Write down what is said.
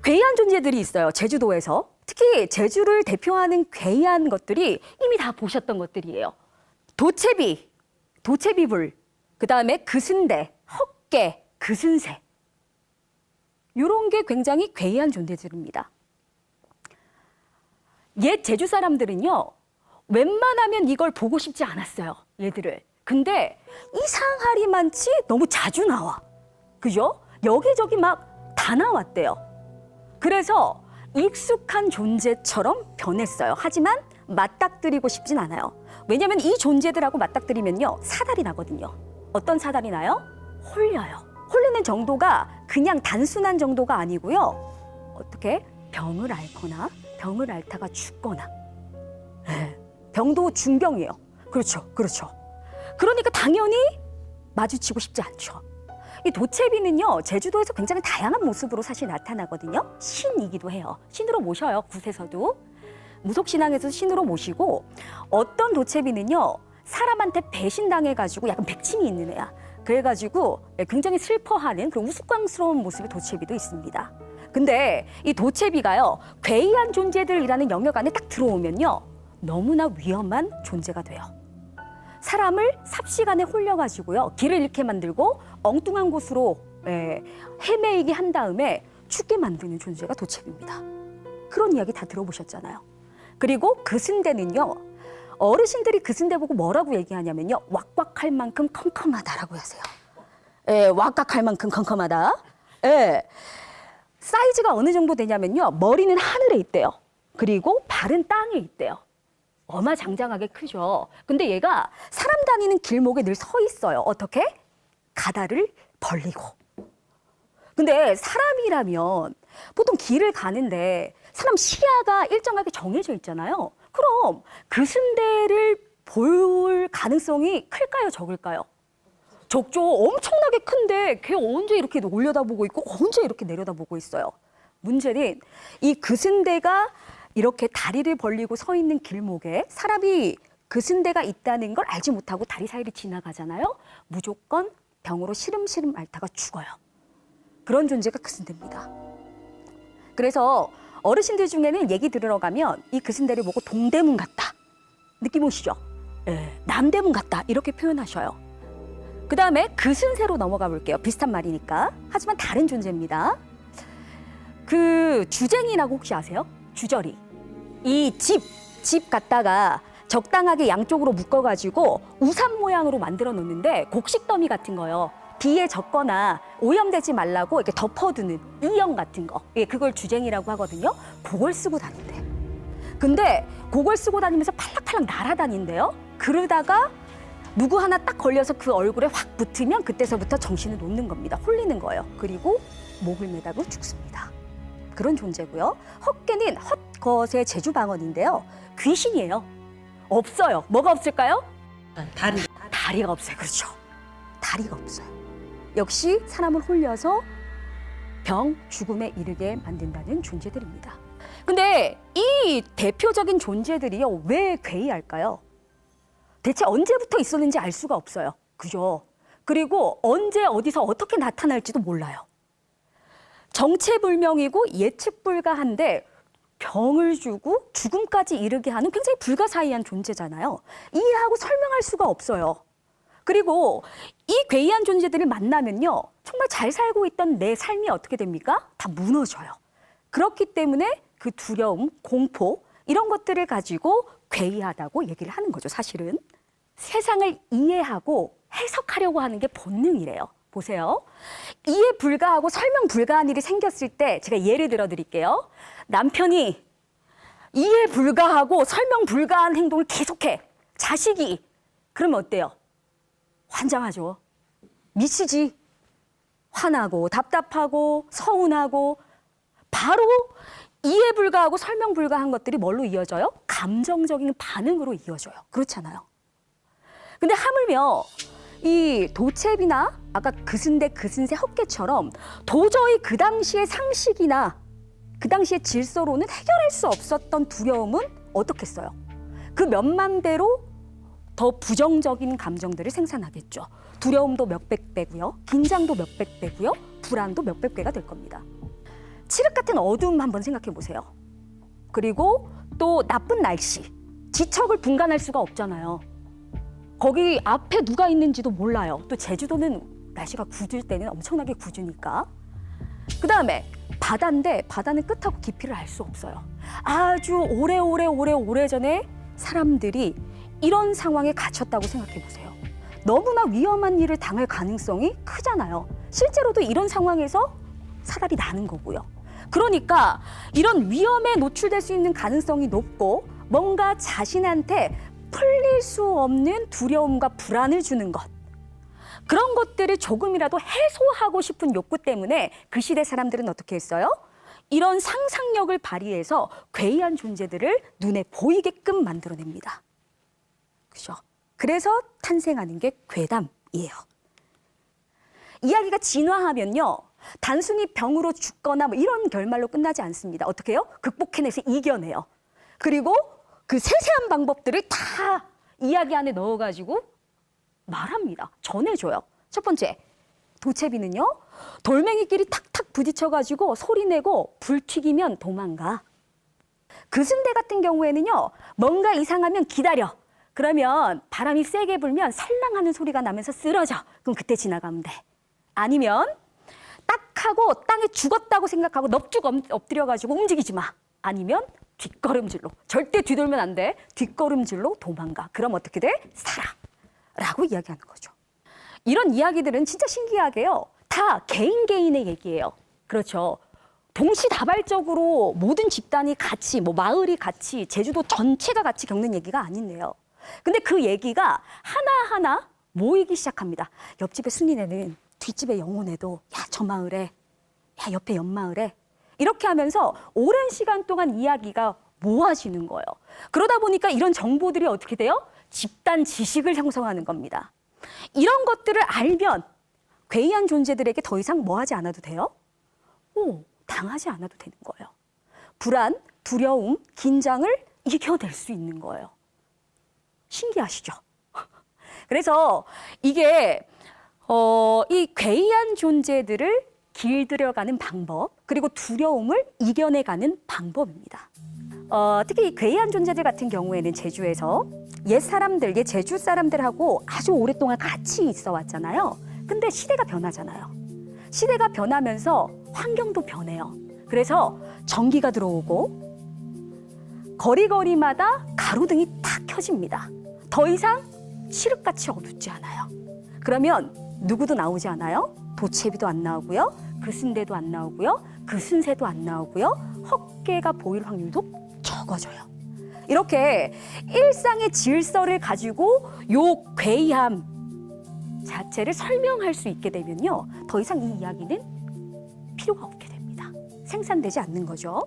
괴이한 존재들이 있어요. 제주도에서. 특히 제주를 대표하는 괴이한 것들이 이미 다 보셨던 것들이에요. 도채비, 도채비불, 그다음에 그순대, 헛개, 그순새. 이런 게 굉장히 괴이한 존재들입니다. 옛 제주 사람들은요, 웬만하면 이걸 보고 싶지 않았어요, 얘들을. 근데 이상하리만치 너무 자주 나와. 그죠? 여기저기 막 다 나왔대요. 그래서 익숙한 존재처럼 변했어요. 하지만 맞닥뜨리고 싶진 않아요. 왜냐하면 이 존재들하고 맞닥뜨리면요, 사달이 나거든요. 어떤 사달이 나요? 홀려요. 홀리는 정도가 그냥 단순한 정도가 아니고요. 어떻게? 병을 앓거나 병을 앓다가 죽거나. 병도 중병이에요. 그렇죠. 그렇죠. 그러니까 당연히 마주치고 싶지 않죠. 이 도채비는요, 제주도에서 굉장히 다양한 모습으로 사실 나타나거든요. 신이기도 해요. 신으로 모셔요, 굿에서도. 무속신앙에서 신으로 모시고, 어떤 도채비는요, 사람한테 배신당해가지고 약간 백침이 있는 애야. 그래가지고 굉장히 슬퍼하는 그런 우스꽝스러운 모습의 도채비도 있습니다. 근데 이 도채비가요, 괴이한 존재들이라는 영역 안에 딱 들어오면요, 너무나 위험한 존재가 돼요. 사람을 삽시간에 홀려가지고요, 길을 잃게 만들고 엉뚱한 곳으로 헤매이게 한 다음에 죽게 만드는 존재가 도채비입니다. 그런 이야기 다 들어보셨잖아요. 그리고 그순대는요, 어르신들이 그순대 보고 뭐라고 얘기하냐면요, 왁왁할 만큼 컴컴하다라고 하세요. 왁왁할 만큼 컴컴하다. 사이즈가 어느 정도 되냐면요, 머리는 하늘에 있대요. 그리고 발은 땅에 있대요. 어마장장하게 크죠. 근데 얘가 사람 다니는 길목에 늘 서 있어요. 어떻게? 가다를 벌리고. 근데 사람이라면 보통 길을 가는데 사람 시야가 일정하게 정해져 있잖아요. 그럼 그순대를 볼 가능성이 클까요, 적을까요? 적죠. 엄청나게 큰데 걔 언제 이렇게 올려다보고 있고 언제 이렇게 내려다보고 있어요. 문제는 이 그순대가 이렇게 다리를 벌리고 서 있는 길목에 사람이 그순대가 있다는 걸 알지 못하고 다리 사이를 지나가잖아요. 무조건 병으로 시름시름 앓다가 죽어요. 그런 존재가 그순대입니다. 그래서 어르신들 중에는 얘기 들으러 가면 이 그순대를 보고 동대문 같다. 느낌 오시죠? 남대문 같다. 이렇게 표현하셔요. 그 다음에 그순새로 넘어가 볼게요. 비슷한 말이니까. 하지만 다른 존재입니다. 그 주쟁이라고 혹시 아세요? 주저리. 이 집 갖다가 적당하게 양쪽으로 묶어가지고 우산 모양으로 만들어 놓는데 곡식 더미 같은 거요. 비에 젖거나 오염되지 말라고 이렇게 덮어두는 이형 같은 거. 그걸 주쟁이라고 하거든요. 그걸 쓰고 다닌대. 근데 그걸 쓰고 다니면서 팔락팔락 날아다닌대요. 그러다가 누구 하나 딱 걸려서 그 얼굴에 확 붙으면 그때서부터 정신을 놓는 겁니다. 홀리는 거예요. 그리고 목을 매다고 죽습니다. 그런 존재고요. 헛개는 헛것의 제주 방언인데요. 귀신이에요. 없어요. 뭐가 없을까요? 다리가 없어요. 그렇죠. 다리가 없어요. 역시 사람을 홀려서 병, 죽음에 이르게 만든다는 존재들입니다. 근데 이 대표적인 존재들이요, 왜 괴이할까요? 대체 언제부터 있었는지 알 수가 없어요. 그죠? 그리고 언제 어디서 어떻게 나타날지도 몰라요. 정체불명이고 예측불가한데 병을 주고 죽음까지 이르게 하는 굉장히 불가사의한 존재잖아요. 이해하고 설명할 수가 없어요. 그리고 이 괴이한 존재들을 만나면요, 정말 잘 살고 있던 내 삶이 어떻게 됩니까? 다 무너져요. 그렇기 때문에 그 두려움, 공포 이런 것들을 가지고 괴이하다고 얘기를 하는 거죠, 사실은. 세상을 이해하고 해석하려고 하는 게 본능이래요. 보세요. 이해 불가하고 설명 불가한 일이 생겼을 때 제가 예를 들어 드릴게요. 남편이 이해 불가하고 설명 불가한 행동을 계속해. 자식이. 그러면 어때요? 환장하죠. 미치지. 화나고 답답하고 서운하고. 바로 이해 불가하고 설명 불가한 것들이 뭘로 이어져요? 감정적인 반응으로 이어져요. 그렇잖아요. 근데 하물며 이 도채비나 아까 그순대, 그순새, 헛개처럼 도저히 그 당시의 상식이나 그 당시의 질서로는 해결할 수 없었던 두려움은 어떻겠어요? 그 몇만 배로 더 부정적인 감정들을 생산하겠죠. 두려움도 몇백 배고요. 긴장도 몇백 배고요. 불안도 몇백 배가 될 겁니다. 칠흑 같은 어둠 한번 생각해 보세요. 그리고 또 나쁜 날씨. 지척을 분간할 수가 없잖아요. 거기 앞에 누가 있는지도 몰라요. 또 제주도는 날씨가 굳을 때는 엄청나게 굳으니까. 그다음에 바다인데 바다는 끝하고 깊이를 알 수 없어요. 아주 오래전에 사람들이 이런 상황에 갇혔다고 생각해 보세요. 너무나 위험한 일을 당할 가능성이 크잖아요. 실제로도 이런 상황에서 사달이 나는 거고요. 그러니까 이런 위험에 노출될 수 있는 가능성이 높고 뭔가 자신한테 풀릴 수 없는 두려움과 불안을 주는 것. 그런 것들을 조금이라도 해소하고 싶은 욕구 때문에 그 시대 사람들은 어떻게 했어요? 이런 상상력을 발휘해서 괴이한 존재들을 눈에 보이게끔 만들어냅니다. 그죠? 그래서 탄생하는 게 괴담이에요. 이야기가 진화하면요. 단순히 병으로 죽거나 뭐 이런 결말로 끝나지 않습니다. 어떻게 해요? 극복해내서 이겨내요. 그리고 그 세세한 방법들을 다 이야기 안에 넣어가지고 말합니다. 전해줘요. 첫 번째, 도채비는요. 돌멩이끼리 탁탁 부딪혀가지고 소리내고 불 튀기면 도망가. 그순대 같은 경우에는요. 뭔가 이상하면 기다려. 그러면 바람이 세게 불면 살랑하는 소리가 나면서 쓰러져. 그럼 그때 지나가면 돼. 아니면 딱 하고 땅에 죽었다고 생각하고 넙죽 엎드려가지고 움직이지 마. 아니면 뒷걸음질로. 절대 뒤돌면 안 돼. 뒷걸음질로 도망가. 그럼 어떻게 돼? 살아. 라고 이야기하는 거죠. 이런 이야기들은 진짜 신기하게요. 다 개인의 얘기예요. 그렇죠. 동시다발적으로 모든 집단이 같이, 뭐 마을이 같이, 제주도 전체가 같이 겪는 얘기가 아니네요. 근데 그 얘기가 하나하나 모이기 시작합니다. 옆집의 순이네는 뒷집의 영혼에도 야, 저 마을에, 야, 옆에 옆마을에 이렇게 하면서 오랜 시간 동안 이야기가 모아지는 거예요. 그러다 보니까 이런 정보들이 어떻게 돼요? 집단 지식을 형성하는 겁니다. 이런 것들을 알면 괴이한 존재들에게 더 이상 뭐 하지 않아도 돼요? 당하지 않아도 되는 거예요. 불안, 두려움, 긴장을 이겨낼 수 있는 거예요. 신기하시죠? 그래서 이게 이 괴이한 존재들을 길들여가는 방법, 그리고 두려움을 이겨내가는 방법입니다. 특히 이 괴이한 존재들 같은 경우에는 제주에서 옛 사람들, 옛 제주 사람들하고 아주 오랫동안 같이 있어 왔잖아요. 근데 시대가 변하잖아요. 시대가 변하면서 환경도 변해요. 그래서 전기가 들어오고 거리마다 가로등이 탁 켜집니다. 더 이상 칠흑같이 어둡지 않아요. 그러면 누구도 나오지 않아요? 도채비도 안 나오고요. 그 순대도 안 나오고요. 그 순새도 안 나오고요. 헛개가 보일 확률도 적어져요. 이렇게 일상의 질서를 가지고 요 괴이함 자체를 설명할 수 있게 되면요. 더 이상 이 이야기는 필요가 없게 됩니다. 생산되지 않는 거죠.